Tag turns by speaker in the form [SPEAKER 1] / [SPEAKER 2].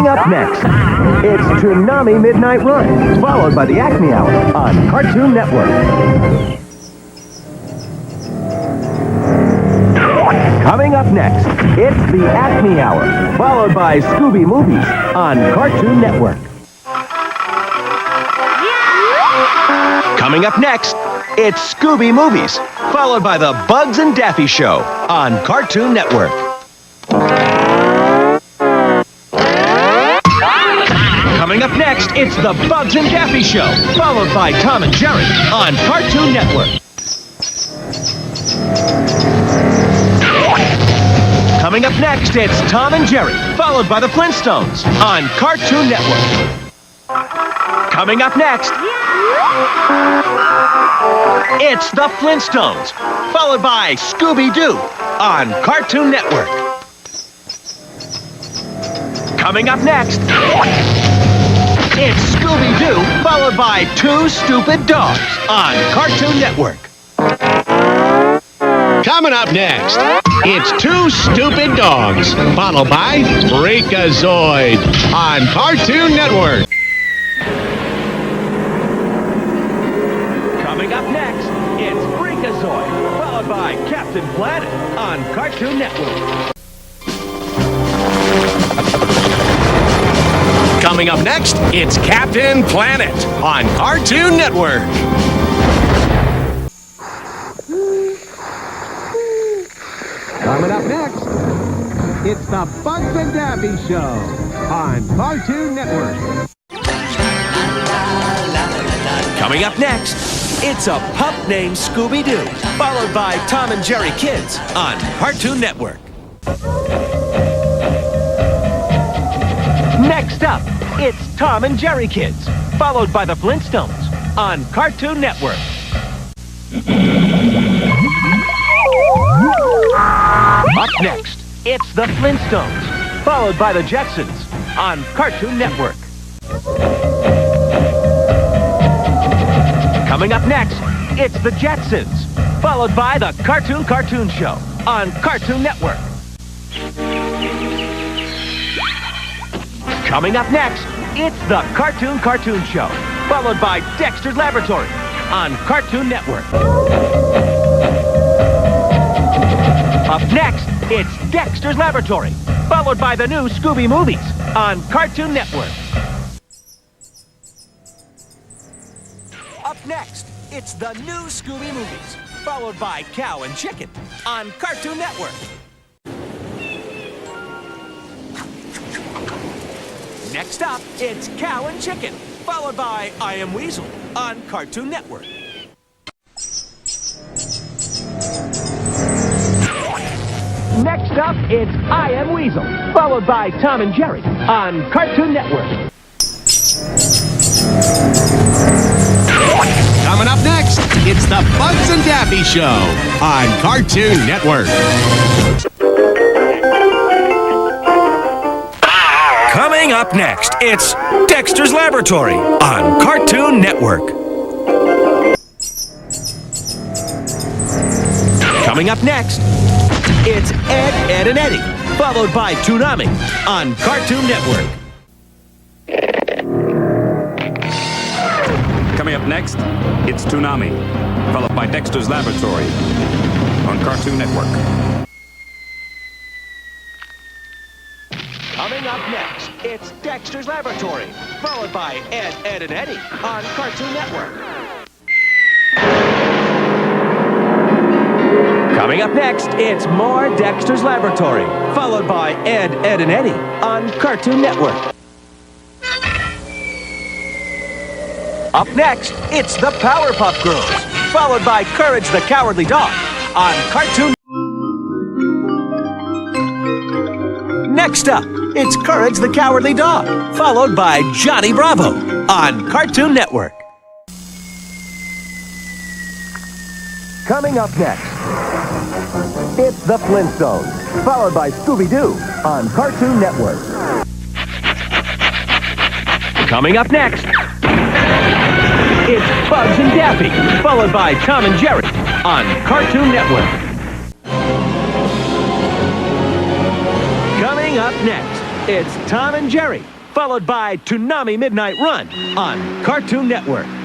[SPEAKER 1] up next, it's Toonami Midnight Run, followed by the Acme Hour on Cartoon Network. Coming up next, it's the Acme Hour, followed by Scooby Movies on Cartoon Network. Coming up next, it's Scooby Movies, followed by the Bugs and Daffy Show on Cartoon Network. Coming up next, it's the Bugs and Daffy Show, followed by Tom and Jerry on Cartoon Network. Coming up next, it's Tom and Jerry, followed by the Flintstones on Cartoon Network. Coming up next, it's the Flintstones, followed by Scooby-Doo on Cartoon Network. Coming up next, it's Scooby-Doo, followed by Two Stupid Dogs on Cartoon Network.
[SPEAKER 2] Coming up next, it's Two Stupid Dogs, followed by Freakazoid on Cartoon Network.
[SPEAKER 1] Coming up next, it's Freakazoid, followed by Captain Planet on Cartoon Network.
[SPEAKER 2] Coming up next, it's Captain Planet on Cartoon Network.
[SPEAKER 3] Coming up next, it's the Bugs and Daffy Show on Cartoon Network.
[SPEAKER 1] Coming up next, it's a pup named Scooby-Doo, followed by Tom and Jerry Kids on Cartoon Network. Next up, it's Tom and Jerry Kids, followed by the Flintstones on Cartoon Network. Up next, it's the Flintstones, followed by the Jetsons on Cartoon Network. Coming up next, it's the Jetsons, followed by the Cartoon Show on Cartoon Network. Coming up next, it's the Cartoon Show, followed by Dexter's Laboratory on Cartoon Network. Up next, it's Dexter's Laboratory, followed by the new Scooby Movies on Cartoon Network. Up next, it's the new Scooby Movies, followed by Cow and Chicken on Cartoon Network. Next up, it's Cow and Chicken, followed by I Am Weasel on Cartoon Network. Next up, it's I Am Weasel, followed by Tom and Jerry on Cartoon Network.
[SPEAKER 2] Coming up next, it's the Bugs and Daffy Show on Cartoon Network.
[SPEAKER 1] Coming up next, it's Dexter's Laboratory on Cartoon Network. Coming up next, it's Ed, Edd, and Eddy, followed by Toonami on Cartoon Network.
[SPEAKER 4] Coming up next, it's Toonami, followed by Dexter's Laboratory on Cartoon Network.
[SPEAKER 1] Coming up next, it's Dexter's Laboratory, followed by Ed, Edd, and Eddy on Cartoon Network. Coming up next, it's more Dexter's Laboratory, followed by Ed, Edd, and Eddy on Cartoon Network. Up next, it's the Powerpuff Girls, followed by Courage the Cowardly Dog on Cartoon. Next up, it's Courage the Cowardly Dog, followed by Johnny Bravo on Cartoon Network. Coming up next, it's the Flintstones, followed by Scooby-Doo on Cartoon Network. Coming up next, it's Bugs and Daffy, followed by Tom and Jerry on Cartoon Network. Coming up next, it's Tom and Jerry, followed by Toonami Midnight Run on Cartoon Network.